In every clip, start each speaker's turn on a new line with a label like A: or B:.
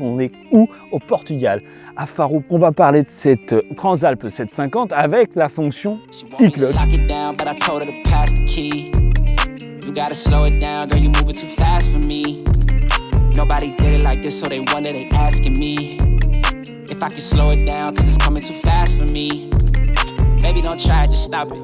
A: On est où? Au Portugal, à Faro. On va parler de cette Transalp 750 avec la fonction e-clutch.
B: Baby, don't try it, just stop it.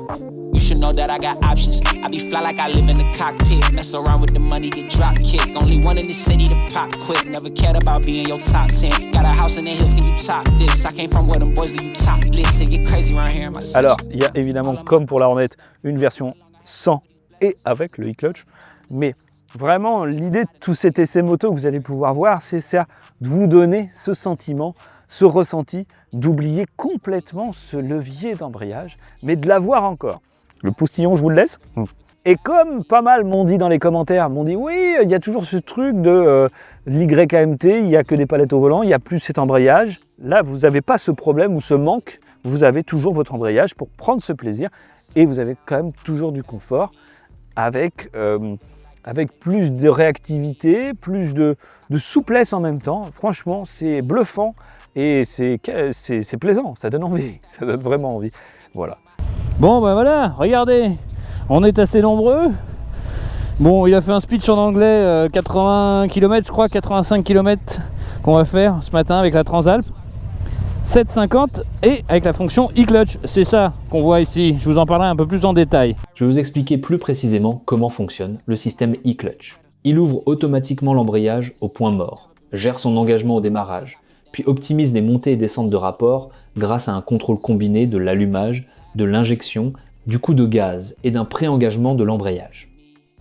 B: You should know that I got options. I be fly like I live in the cockpit. Mess around with the money, get drop kicked. Only one in the city to pop quick. Never cared about being your top 10. Got a house in the hills, can you top this? I came from where them boys do you top list. It get crazy around here in my city.
A: Alors, il y a évidemment, comme pour la Hornet, une version sans et avec le e-clutch. Mais vraiment, l'idée de tout cet essai moto que vous allez pouvoir voir, c'est ça, de vous donner ce sentiment, ce ressenti d'oublier complètement ce levier d'embrayage, mais de l'avoir encore. Le postillon, je vous le laisse. Et comme pas mal m'ont dit dans les commentaires, m'ont dit oui, il y a toujours ce truc de l'YKMT, il n'y a que des palettes au volant, il n'y a plus cet embrayage. Là, vous n'avez pas ce problème ou ce manque, vous avez toujours votre embrayage pour prendre ce plaisir et vous avez quand même toujours du confort avec plus de réactivité, plus de souplesse en même temps. Franchement, c'est bluffant. Et c'est plaisant, ça donne envie, ça donne vraiment envie. Voilà.
C: Bon ben voilà, regardez, on est assez nombreux. Bon, il a fait un speech en anglais, 80 km je crois, 85 km qu'on va faire ce matin avec la Transalp 750 et avec la fonction e-clutch. C'est ça qu'on voit ici, je vous en parlerai un peu plus en détail.
D: Je vais vous expliquer plus précisément comment fonctionne le système e-clutch. Il ouvre automatiquement l'embrayage au point mort, gère son engagement au démarrage, puis optimise les montées et descentes de rapport grâce à un contrôle combiné de l'allumage, de l'injection, du coup de gaz et d'un pré-engagement de l'embrayage.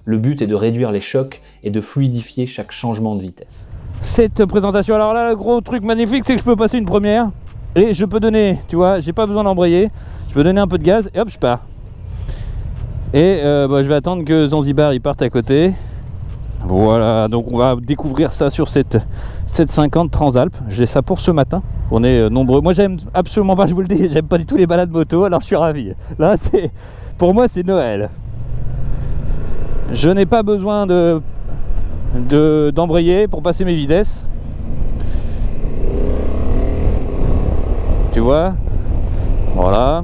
D: Le but est de réduire les chocs et de fluidifier chaque changement de vitesse.
C: Cette présentation, alors là, le gros truc magnifique, c'est que je peux passer une première et je peux donner, tu vois, j'ai pas besoin d'embrayer, je peux donner un peu de gaz et hop, je pars. Et je vais attendre que Zanzibar il parte à côté. Voilà, donc on va découvrir ça sur cette 750 Transalp. J'ai ça pour ce matin. On est nombreux. Moi j'aime absolument pas, je vous le dis, j'aime pas du tout les balades moto, alors je suis ravi. Là c'est, pour moi c'est Noël. Je n'ai pas besoin d'embrayer pour passer mes vitesses. Tu vois? Voilà.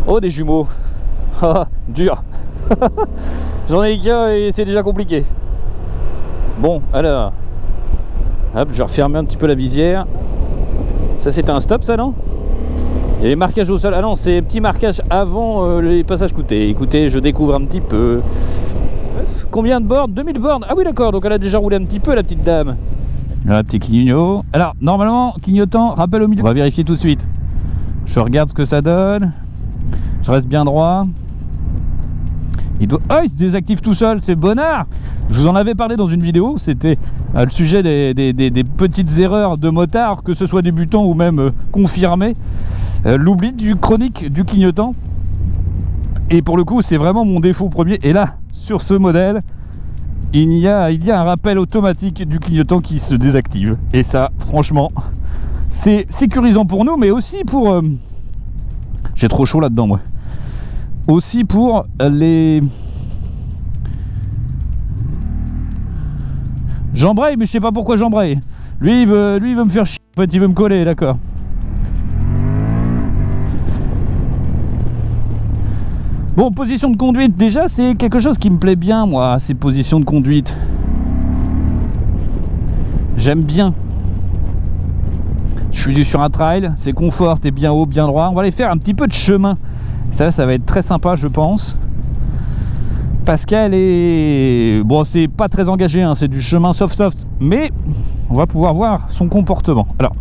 C: Oh, des jumeaux. Dur. J'en ai qu'un et c'est déjà compliqué. Bon, alors. Hop, je vais refermer un petit peu la visière. Ça, c'était un stop, ça, non? Il y a les marquages au sol. Ah non, c'est petits marquages avant les passages coûtés. Écoutez, je découvre un petit peu. Combien de bornes? 2000 bornes. Ah oui, d'accord, donc elle a déjà roulé un petit peu, la petite dame. Là, petit clignot. Alors, normalement, clignotant, rappel au milieu. On va vérifier tout de suite. Je regarde ce que ça donne. Je reste bien droit. Ah, il se désactive tout seul, c'est bonnard. Je vous en avais parlé dans une vidéo, c'était le sujet des petites erreurs de motard, que ce soit débutant ou même confirmé. L'oubli du chronique du clignotant. Et pour le coup, c'est vraiment mon défaut premier. Et là, sur ce modèle, il y a un rappel automatique du clignotant qui se désactive. Et ça, franchement, c'est sécurisant pour nous, mais aussi pour... J'ai trop chaud là-dedans, moi. Aussi pour les... J'embraye, mais je sais pas pourquoi j'embraye. Lui, il veut me faire chier. En fait, il veut me coller, d'accord. Bon, position de conduite, déjà, c'est quelque chose qui me plaît bien, moi, ces positions de conduite. J'aime bien. Je suis sur un trail, c'est confort, t'es bien haut, bien droit. On va aller faire un petit peu de chemin. Ça va être très sympa, je pense. Parce qu'elle est... Bon, c'est pas très engagé, hein, c'est du chemin soft. Mais on va pouvoir voir son comportement. Alors,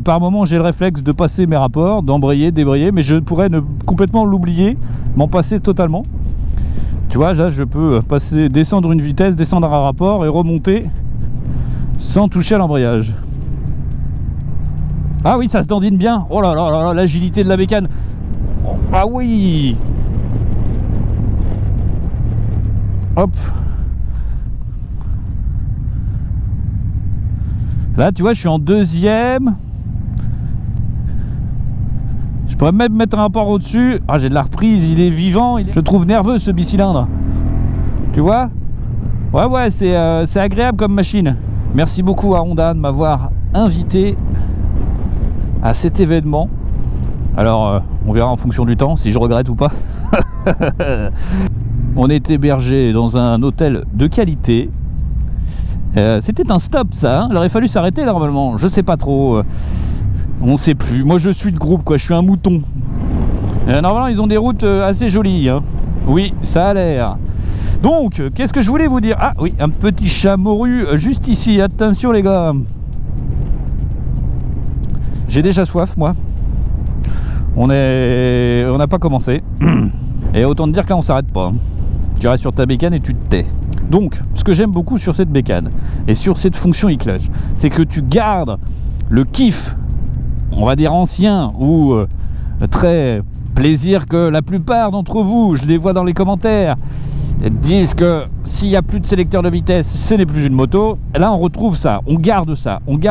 C: par moment, j'ai le réflexe de passer mes rapports, d'embrayer, débrayer. Mais je pourrais complètement l'oublier, m'en passer totalement. Tu vois, là, je peux descendre une vitesse, descendre un rapport et remonter sans toucher à l'embrayage. Ah oui, ça se dandine bien. Oh là là là, l'agilité de la bécane. Ah oui. Hop. Là, tu vois, je suis en deuxième. Je pourrais même mettre un rapport au-dessus. Ah, j'ai de la reprise, il est vivant. Je le trouve nerveux, ce bicylindre. Tu vois? Ouais, c'est agréable comme machine. Merci beaucoup à Honda de m'avoir invité à cet événement. Alors, on verra en fonction du temps si je regrette ou pas. On est hébergé dans un hôtel de qualité. C'était un stop, ça. Hein, il aurait fallu s'arrêter normalement. Je sais pas trop. On sait plus. Moi, je suis de groupe, quoi. Je suis un mouton. Normalement, ils ont des routes assez jolies. Hein. Oui, ça a l'air. Donc, qu'est-ce que je voulais vous dire? Ah oui, un petit chat morue juste ici. Attention, les gars. J'ai déjà soif, moi. On n'a pas commencé. Et autant te dire que là, on s'arrête pas. Tu restes sur ta bécane et tu te tais. Donc, ce que j'aime beaucoup sur cette bécane et sur cette fonction e-clutch, c'est que tu gardes le kiff, on va dire ancien ou très plaisir que la plupart d'entre vous, je les vois dans les commentaires, disent que s'il n'y a plus de sélecteur de vitesse, ce n'est plus une moto. Là, on retrouve ça, on garde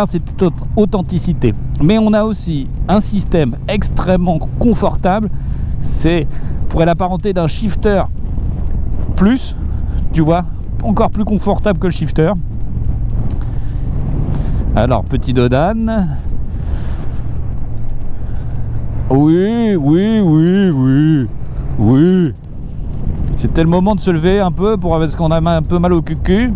C: cette authenticité. Mais on a aussi un système extrêmement confortable. C'est pourrait l'apparenter d'un shifter plus, tu vois, encore plus confortable que le shifter. Alors, petit dodan. Oui. C'était le moment de se lever un peu parce qu'on a un peu mal au cul.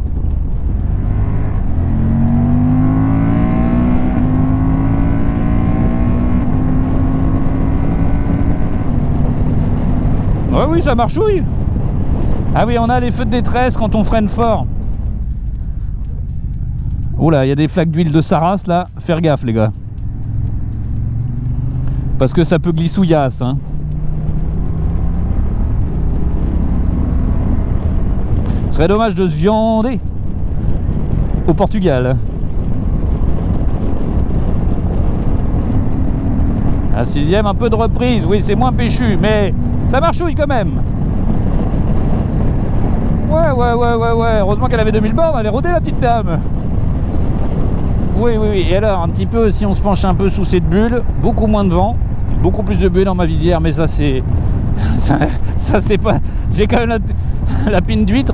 C: Ouais, oui, ça marchouille. Ah oui, on a les feux de détresse quand on freine fort. Oula, il y a des flaques d'huile de Saras là. Faire gaffe, les gars. Parce que ça peut glissouillasse, hein. Ce serait dommage de se viander au Portugal. Un 6ème, un peu de reprise. Oui, c'est moins péchu, mais ça marchouille quand même. Ouais. Heureusement qu'elle avait 2000 bornes, elle est rodée la petite dame. Oui. Et alors, un petit peu, si on se penche un peu sous cette bulle, beaucoup moins de vent, beaucoup plus de buée dans ma visière, mais ça c'est... Ça c'est pas... J'ai quand même la pine d'huître.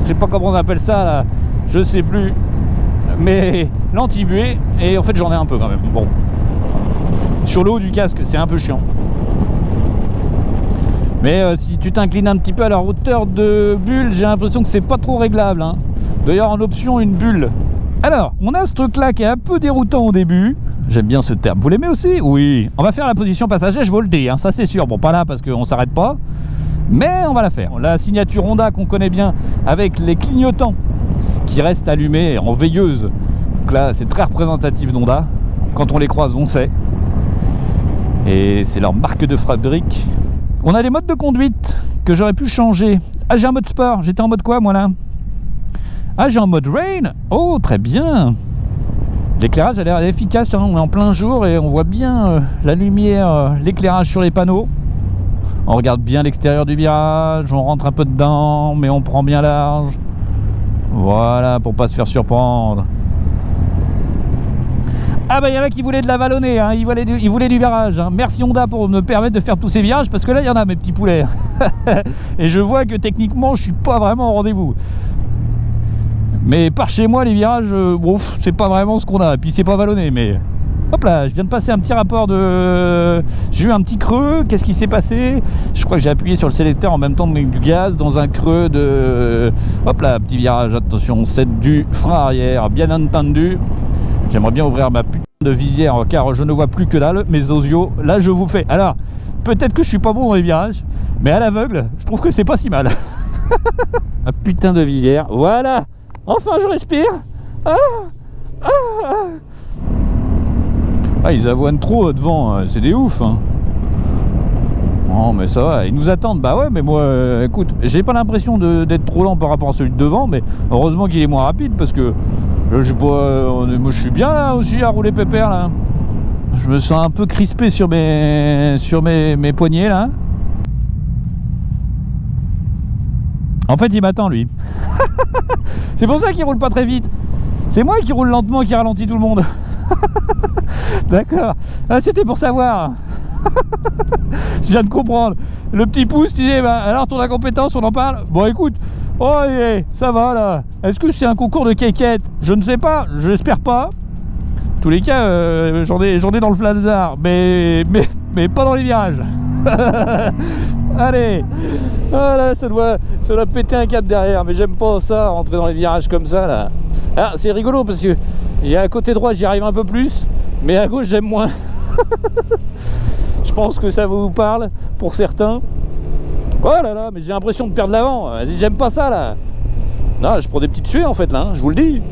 C: Je sais pas comment on appelle ça là. Je sais plus. Mais l'anti-buée, et en fait j'en ai un peu quand même. Bon. Sur le haut du casque, c'est un peu chiant. Mais si tu t'inclines un petit peu à la hauteur de bulle, j'ai l'impression que c'est pas trop réglable. Hein. D'ailleurs, en option, une bulle. Alors, on a ce truc-là qui est un peu déroutant au début. J'aime bien ce terme. Vous l'aimez aussi? Oui. On va faire la position passager, je vous le dis. Hein. Ça, c'est sûr. Bon, pas là parce qu'on s'arrête pas. Mais on va la faire. La signature Honda qu'on connaît bien avec les clignotants qui restent allumés en veilleuse. Donc là, c'est très représentatif d'Honda. Quand on les croise, on sait. Et c'est leur marque de fabrique. On a les modes de conduite que j'aurais pu changer. Ah, j'ai un mode sport. J'étais en mode quoi, moi, là? Ah, j'ai un mode rain. Oh, très bien. L'éclairage a l'air efficace. Hein. On est en plein jour et on voit bien la lumière, l'éclairage sur les panneaux. On regarde bien l'extérieur du virage. On rentre un peu dedans, mais on prend bien large. Voilà, pour pas se faire surprendre. Ah bah il y en a qui voulaient de la vallonnée, hein. Ils voulaient du virage, hein. Merci Honda pour me permettre de faire tous ces virages, parce que là il y en a mes petits poulets. Et je vois que techniquement je suis pas vraiment au rendez-vous. Mais par chez moi les virages, bon, c'est pas vraiment ce qu'on a. Et puis c'est pas vallonné, mais... Hop là, je viens de passer un petit rapport de... J'ai eu un petit creux, qu'est-ce qui s'est passé? Je crois que j'ai appuyé sur le sélecteur en même temps que du gaz dans un creux de... Hop là, petit virage, attention, c'est du frein arrière, bien entendu. J'aimerais bien ouvrir ma putain de visière car je ne vois plus que dalle, mes osios, là je vous fais. Alors, peut-être que je suis pas bon dans les virages, mais à l'aveugle, je trouve que c'est pas si mal. Ma putain de visière, voilà. Enfin je respire. Ah, ils avoinent trop devant, c'est des oufs, hein. Non mais ça va, ils nous attendent. Bah ouais, mais moi, écoute, j'ai pas l'impression d'être trop lent par rapport à celui de devant, mais heureusement qu'il est moins rapide parce que je sais pas, moi je suis bien là aussi à rouler pépère là. Je me sens un peu crispé sur mes poignets là. En fait il m'attend lui. C'est pour ça qu'il roule pas très vite. C'est moi qui roule lentement et qui ralentit tout le monde. D'accord, ah, c'était pour savoir. Je viens de comprendre. Le petit pouce, tu dis, bah, alors ton incompétence, on en parle. Bon écoute, Oh, ça va là. Est-ce que c'est un concours de quéquette? Je ne sais pas, j'espère pas. En tous les cas, j'en ai dans le Flatzard, mais pas dans les virages. Allez, voilà, ça doit péter un cap derrière, mais j'aime pas ça, rentrer dans les virages comme ça là. Ah, c'est rigolo parce que à côté droit j'y arrive un peu plus, mais à gauche j'aime moins. Je pense que ça vous parle pour certains. Oh là là, mais j'ai l'impression de perdre l'avant. Vas-y, j'aime pas ça là. Non, je prends des petites suées en fait là, hein, je vous le dis.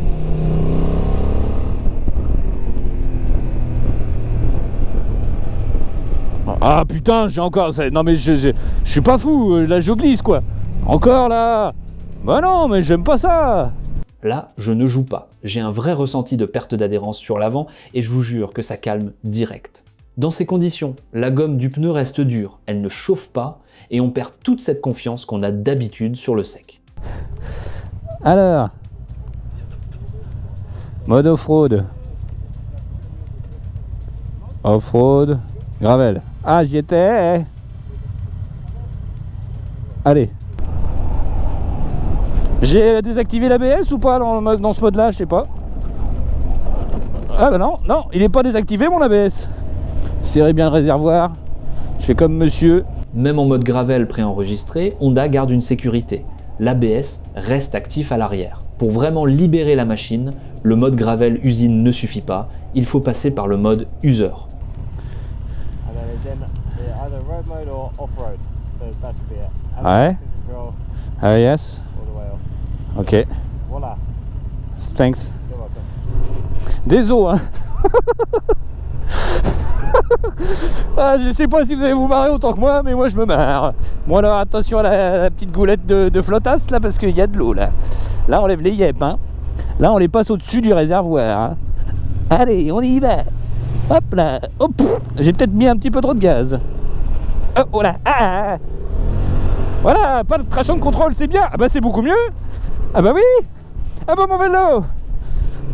C: Ah putain, j'ai encore... Non mais je suis pas fou, là je glisse quoi. Encore là. Bah non, mais j'aime pas ça.
D: Là, je ne joue pas. J'ai un vrai ressenti de perte d'adhérence sur l'avant et je vous jure que ça calme direct. Dans ces conditions, la gomme du pneu reste dure, elle ne chauffe pas et on perd toute cette confiance qu'on a d'habitude sur le sec.
C: Alors, mode off-road. Off-road, gravel. Ah, j'y étais. Allez. J'ai désactivé l'ABS ou pas dans ce mode-là, je sais pas. Ah bah non, il est pas désactivé mon ABS. Serrez bien le réservoir. Je fais comme monsieur.
D: Même en mode gravel préenregistré, Honda garde une sécurité. L'ABS reste actif à l'arrière. Pour vraiment libérer la machine, le mode gravel usine ne suffit pas, il faut passer par le mode user.
C: Ouais. Ah yes. Ok.
E: Voilà.
C: Thanks. Désolé, hein. Ah, je sais pas si vous allez vous marrer autant que moi, mais moi je me marre. Bon alors attention à la petite goulette de flottasse là, parce qu'il y a de l'eau là. Là on lève les yep, hein. Là on les passe au-dessus du réservoir, hein. Allez, on y va. Hop là. Hop. J'ai peut-être mis un petit peu trop de gaz. Oh là. Ah. Voilà, pas de traction de contrôle, c'est bien. Ah bah c'est beaucoup mieux. Ah bah oui. Ah bah mon vélo.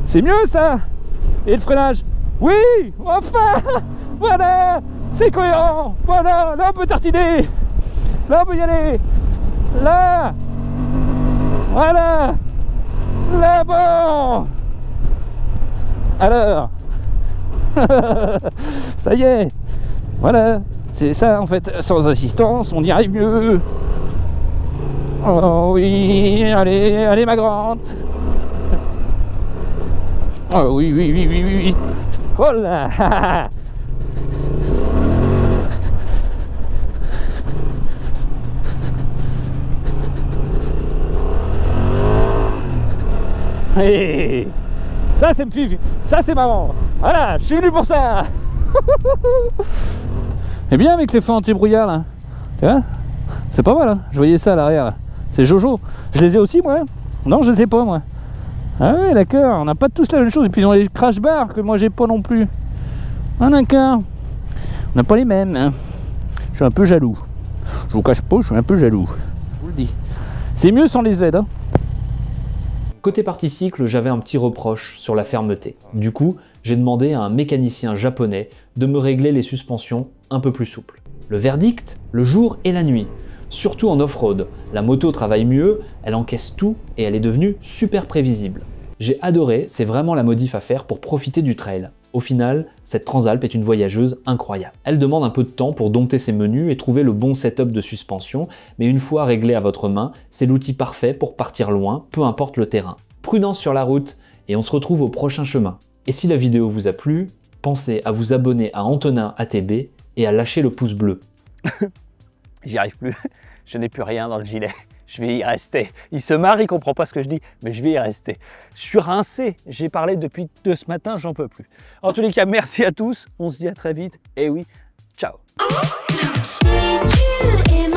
C: C'est mieux ça. Et le freinage. Oui, enfin. Voilà, c'est cohérent. Voilà, là on peut tartiner. Là on peut y aller. Là. Voilà. Là bon. Alors. Ça y est. Voilà. C'est ça en fait. Sans assistance, on y arrive mieux. Oh oui. Allez ma grande. Oh oui. Oh là. Hey, ça c'est me fife, ça c'est marrant. Voilà, je suis venu pour ça. Et bien avec les feux anti-brouillard là. Tu vois, c'est pas mal hein. Je voyais ça à l'arrière là. C'est Jojo. Je les ai aussi moi. Non, je les ai pas moi. Ah ouais d'accord, on n'a pas tous la même chose. Et puis ils ont les crash bars que moi j'ai pas non plus. Ah d'accord. On n'a pas les mêmes hein. Je suis un peu jaloux. Je vous cache pas, je suis un peu jaloux. Je vous le dis. C'est mieux sans les aides hein.
D: Côté partie cycle, j'avais un petit reproche sur la fermeté. Du coup, j'ai demandé à un mécanicien japonais de me régler les suspensions un peu plus souples. Le verdict, le jour et la nuit. Surtout en off-road, la moto travaille mieux, elle encaisse tout et elle est devenue super prévisible. J'ai adoré, c'est vraiment la modif à faire pour profiter du trail. Au final, cette Transalp est une voyageuse incroyable. Elle demande un peu de temps pour dompter ses menus et trouver le bon setup de suspension, mais une fois réglé à votre main, c'est l'outil parfait pour partir loin, peu importe le terrain. Prudence sur la route, et on se retrouve au prochain chemin. Et si la vidéo vous a plu, pensez à vous abonner à Antonin ATB et à lâcher le pouce bleu.
A: J'y arrive plus, je n'ai plus rien dans le gilet. Je vais y rester. Il se marre, il comprend pas ce que je dis, mais je vais y rester. Je suis rincé, j'ai parlé depuis ce matin, j'en peux plus. En tous les cas, merci à tous, on se dit à très vite, et oui, ciao.
F: Si tu es